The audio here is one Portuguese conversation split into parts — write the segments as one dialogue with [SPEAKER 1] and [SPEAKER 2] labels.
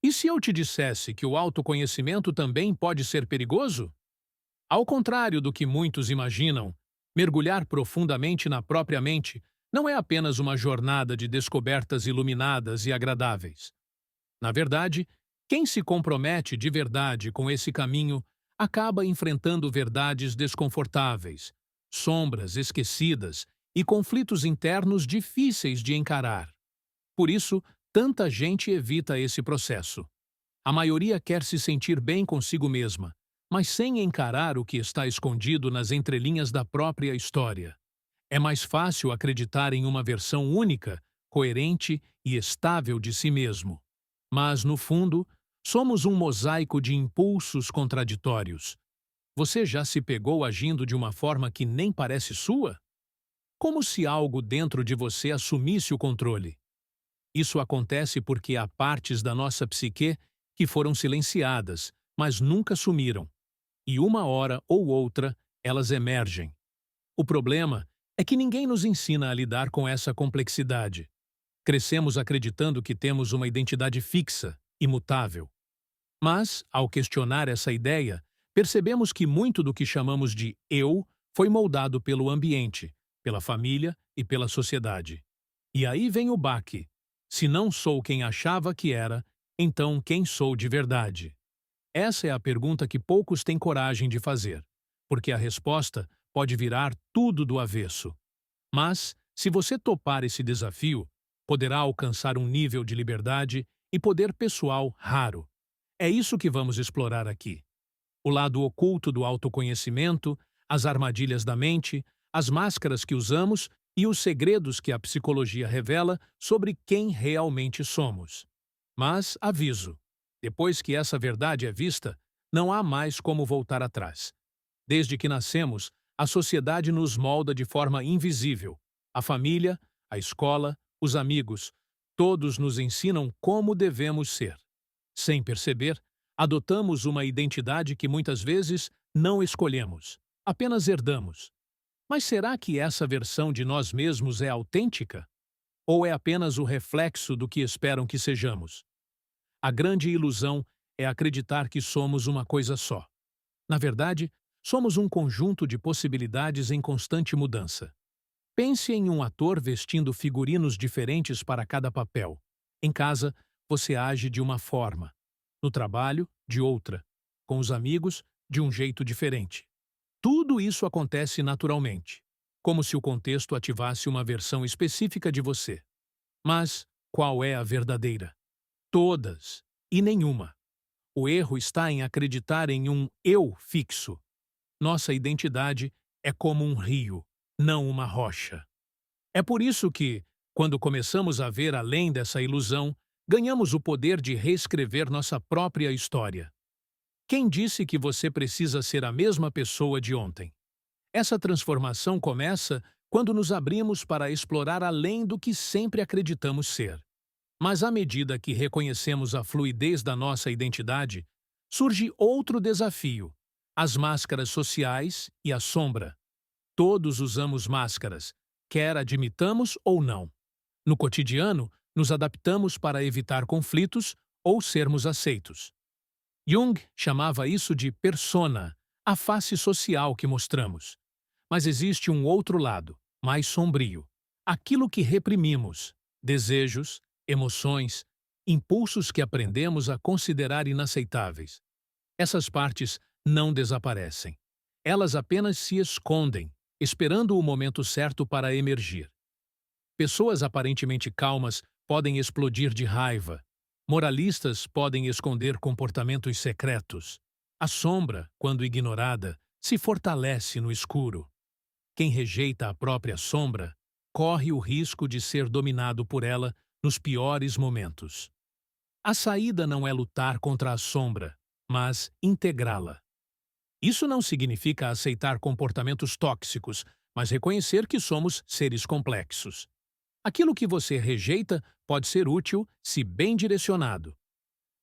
[SPEAKER 1] E se eu te dissesse que o autoconhecimento também pode ser perigoso? Ao contrário do que muitos imaginam, mergulhar profundamente na própria mente não é apenas uma jornada de descobertas iluminadas e agradáveis. Na verdade, quem se compromete de verdade com esse caminho acaba enfrentando verdades desconfortáveis, sombras esquecidas e conflitos internos difíceis de encarar. Por isso, tanta gente evita esse processo. A maioria quer se sentir bem consigo mesma, mas sem encarar o que está escondido nas entrelinhas da própria história. É mais fácil acreditar em uma versão única, coerente e estável de si mesmo. Mas, no fundo, somos um mosaico de impulsos contraditórios. Você já se pegou agindo de uma forma que nem parece sua? Como se algo dentro de você assumisse o controle. Isso acontece porque há partes da nossa psique que foram silenciadas, mas nunca sumiram. E uma hora ou outra, elas emergem. O problema é que ninguém nos ensina a lidar com essa complexidade. Crescemos acreditando que temos uma identidade fixa, imutável. Mas, ao questionar essa ideia, percebemos que muito do que chamamos de eu foi moldado pelo ambiente, pela família e pela sociedade. E aí vem o baque. Se não sou quem achava que era, então quem sou de verdade? Essa é a pergunta que poucos têm coragem de fazer, porque a resposta pode virar tudo do avesso. Mas, se você topar esse desafio, poderá alcançar um nível de liberdade e poder pessoal raro. É isso que vamos explorar aqui. O lado oculto do autoconhecimento, as armadilhas da mente, as máscaras que usamos e os segredos que a psicologia revela sobre quem realmente somos. Mas, aviso, depois que essa verdade é vista, não há mais como voltar atrás. Desde que nascemos, a sociedade nos molda de forma invisível. A família, a escola, os amigos, todos nos ensinam como devemos ser. Sem perceber, adotamos uma identidade que muitas vezes não escolhemos, apenas herdamos. Mas será que essa versão de nós mesmos é autêntica? Ou é apenas o reflexo do que esperam que sejamos? A grande ilusão é acreditar que somos uma coisa só. Na verdade, somos um conjunto de possibilidades em constante mudança. Pense em um ator vestindo figurinos diferentes para cada papel. Em casa, você age de uma forma. No trabalho, de outra. Com os amigos, de um jeito diferente. Tudo isso acontece naturalmente, como se o contexto ativasse uma versão específica de você. Mas qual é a verdadeira? Todas e nenhuma. O erro está em acreditar em um eu fixo. Nossa identidade é como um rio, não uma rocha. É por isso que, quando começamos a ver além dessa ilusão, ganhamos o poder de reescrever nossa própria história. Quem disse que você precisa ser a mesma pessoa de ontem? Essa transformação começa quando nos abrimos para explorar além do que sempre acreditamos ser. Mas à medida que reconhecemos a fluidez da nossa identidade, surge outro desafio: as máscaras sociais e a sombra. Todos usamos máscaras, quer admitamos ou não. No cotidiano, nos adaptamos para evitar conflitos ou sermos aceitos. Jung chamava isso de persona, a face social que mostramos. Mas existe um outro lado, mais sombrio. Aquilo que reprimimos, desejos, emoções, impulsos que aprendemos a considerar inaceitáveis. Essas partes não desaparecem. Elas apenas se escondem, esperando o momento certo para emergir. Pessoas aparentemente calmas podem explodir de raiva. Moralistas podem esconder comportamentos secretos. A sombra, quando ignorada, se fortalece no escuro. Quem rejeita a própria sombra corre o risco de ser dominado por ela nos piores momentos. A saída não é lutar contra a sombra, mas integrá-la. Isso não significa aceitar comportamentos tóxicos, mas reconhecer que somos seres complexos. Aquilo que você rejeita pode ser útil se bem direcionado.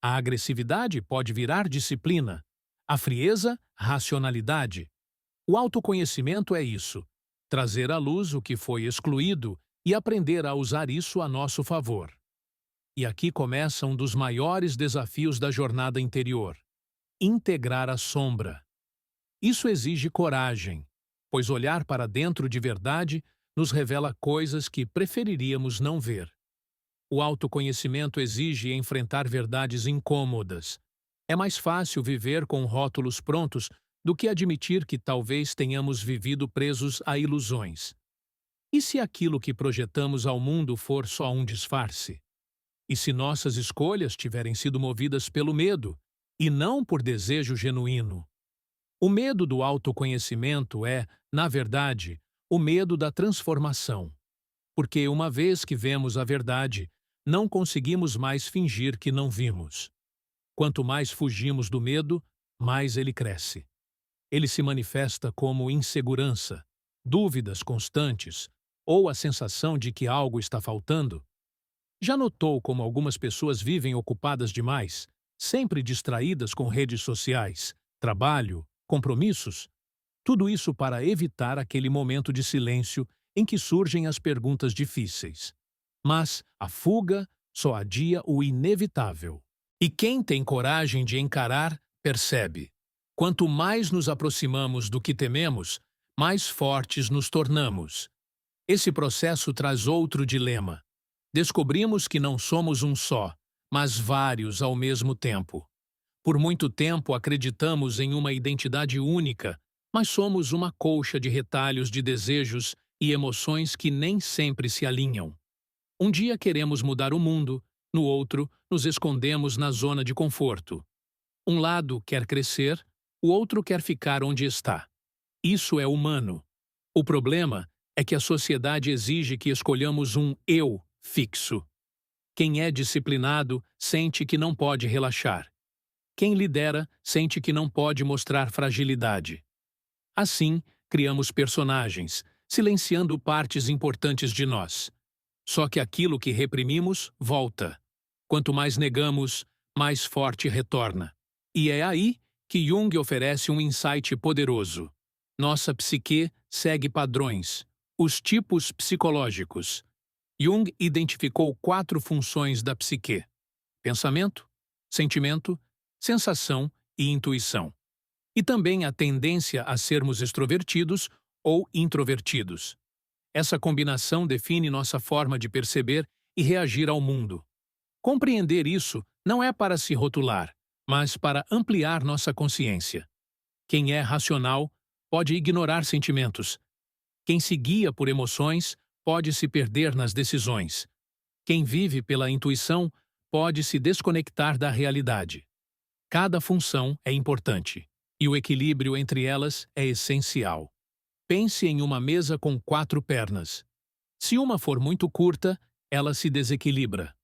[SPEAKER 1] A agressividade pode virar disciplina. A frieza, racionalidade. O autoconhecimento é isso: trazer à luz o que foi excluído e aprender a usar isso a nosso favor. E aqui começa um dos maiores desafios da jornada interior: integrar a sombra. Isso exige coragem, pois olhar para dentro de verdade nos revela coisas que preferiríamos não ver. O autoconhecimento exige enfrentar verdades incômodas. É mais fácil viver com rótulos prontos do que admitir que talvez tenhamos vivido presos a ilusões. E se aquilo que projetamos ao mundo for só um disfarce? E se nossas escolhas tiverem sido movidas pelo medo, e não por desejo genuíno? O medo do autoconhecimento é, na verdade, o medo da transformação. Porque uma vez que vemos a verdade, não conseguimos mais fingir que não vimos. Quanto mais fugimos do medo, mais ele cresce. Ele se manifesta como insegurança, dúvidas constantes ou a sensação de que algo está faltando. Já notou como algumas pessoas vivem ocupadas demais, sempre distraídas com redes sociais, trabalho, compromissos? Tudo isso para evitar aquele momento de silêncio em que surgem as perguntas difíceis. Mas a fuga só adia o inevitável. E quem tem coragem de encarar, percebe. Quanto mais nos aproximamos do que tememos, mais fortes nos tornamos. Esse processo traz outro dilema. Descobrimos que não somos um só, mas vários ao mesmo tempo. Por muito tempo acreditamos em uma identidade única, mas somos uma colcha de retalhos de desejos e emoções que nem sempre se alinham. Um dia queremos mudar o mundo, no outro, nos escondemos na zona de conforto. Um lado quer crescer, o outro quer ficar onde está. Isso é humano. O problema é que a sociedade exige que escolhamos um eu fixo. Quem é disciplinado sente que não pode relaxar. Quem lidera sente que não pode mostrar fragilidade. Assim, criamos personagens, silenciando partes importantes de nós. Só que aquilo que reprimimos volta. Quanto mais negamos, mais forte retorna. E é aí que Jung oferece um insight poderoso. Nossa psique segue padrões, os tipos psicológicos. Jung identificou 4 funções da psique: pensamento, sentimento, sensação e intuição. E também a tendência a sermos extrovertidos ou introvertidos. Essa combinação define nossa forma de perceber e reagir ao mundo. Compreender isso não é para se rotular, mas para ampliar nossa consciência. Quem é racional pode ignorar sentimentos. Quem se guia por emoções pode se perder nas decisões. Quem vive pela intuição pode se desconectar da realidade. Cada função é importante, e o equilíbrio entre elas é essencial. Pense em uma mesa com 4 pernas. Se uma for muito curta, ela se desequilibra.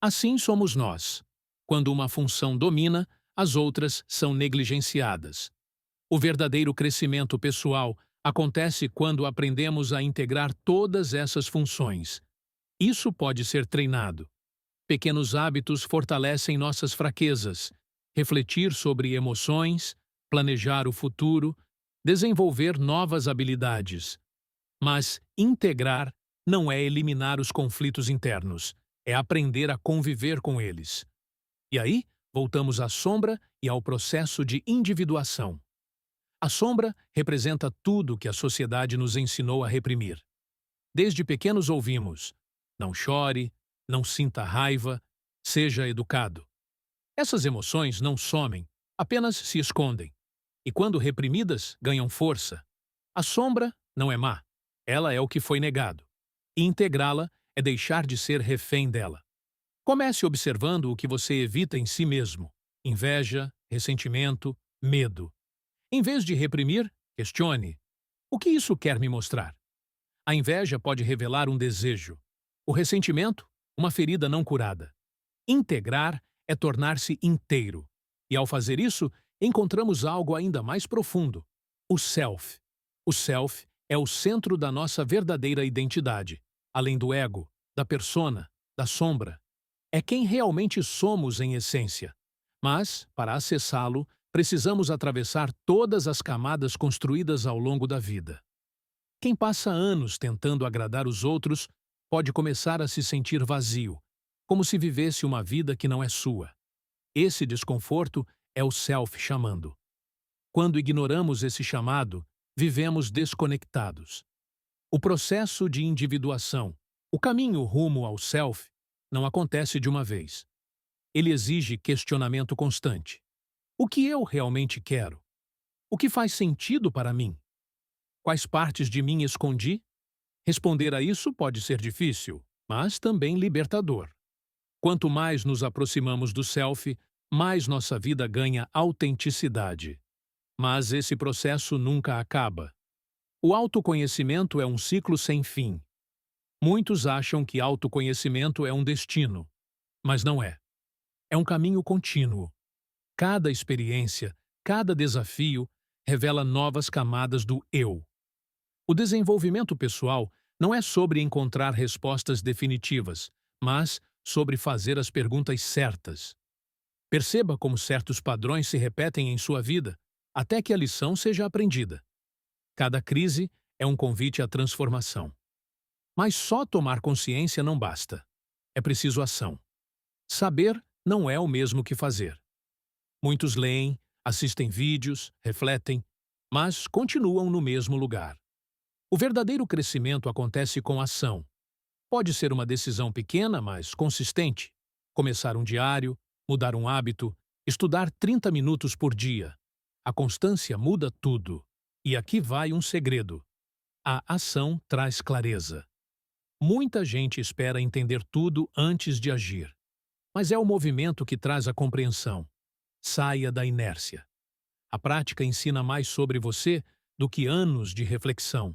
[SPEAKER 1] Assim somos nós. Quando uma função domina, as outras são negligenciadas. O verdadeiro crescimento pessoal acontece quando aprendemos a integrar todas essas funções. Isso pode ser treinado. Pequenos hábitos fortalecem nossas fraquezas. Refletir sobre emoções, planejar o futuro, desenvolver novas habilidades. Mas integrar não é eliminar os conflitos internos, é aprender a conviver com eles. E aí, voltamos à sombra e ao processo de individuação. A sombra representa tudo que a sociedade nos ensinou a reprimir. Desde pequenos ouvimos: não chore, não sinta raiva, seja educado. Essas emoções não somem, apenas se escondem. E quando reprimidas, ganham força. A sombra não é má, ela é o que foi negado. E integrá-la é deixar de ser refém dela. Comece observando o que você evita em si mesmo: inveja, ressentimento, medo. Em vez de reprimir, questione: o que isso quer me mostrar? A inveja pode revelar um desejo. O ressentimento, uma ferida não curada. Integrar é tornar-se inteiro. E ao fazer isso, encontramos algo ainda mais profundo: o self. O self é o centro da nossa verdadeira identidade, além do ego, da persona, da sombra. É quem realmente somos em essência. Mas, para acessá-lo, precisamos atravessar todas as camadas construídas ao longo da vida. Quem passa anos tentando agradar os outros pode começar a se sentir vazio, como se vivesse uma vida que não é sua. Esse desconforto é o self chamando. Quando ignoramos esse chamado, vivemos desconectados. O processo de individuação, o caminho rumo ao self, não acontece de uma vez. Ele exige questionamento constante. O que eu realmente quero? O que faz sentido para mim? Quais partes de mim escondi? Responder a isso pode ser difícil, mas também libertador. Quanto mais nos aproximamos do self, mais nossa vida ganha autenticidade. Mas esse processo nunca acaba. O autoconhecimento é um ciclo sem fim. Muitos acham que autoconhecimento é um destino, mas não é. É um caminho contínuo. Cada experiência, cada desafio revela novas camadas do eu. O desenvolvimento pessoal não é sobre encontrar respostas definitivas, mas sobre fazer as perguntas certas. Perceba como certos padrões se repetem em sua vida, até que a lição seja aprendida. Cada crise é um convite à transformação. Mas só tomar consciência não basta. É preciso ação. Saber não é o mesmo que fazer. Muitos leem, assistem vídeos, refletem, mas continuam no mesmo lugar. O verdadeiro crescimento acontece com ação. Pode ser uma decisão pequena, mas consistente. Começar um diário, mudar um hábito, estudar 30 minutos por dia. A constância muda tudo. E aqui vai um segredo. A ação traz clareza. Muita gente espera entender tudo antes de agir. Mas é o movimento que traz a compreensão. Saia da inércia. A prática ensina mais sobre você do que anos de reflexão.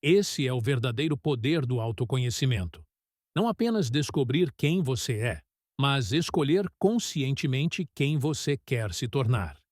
[SPEAKER 1] Esse é o verdadeiro poder do autoconhecimento. Não apenas descobrir quem você é, mas escolher conscientemente quem você quer se tornar.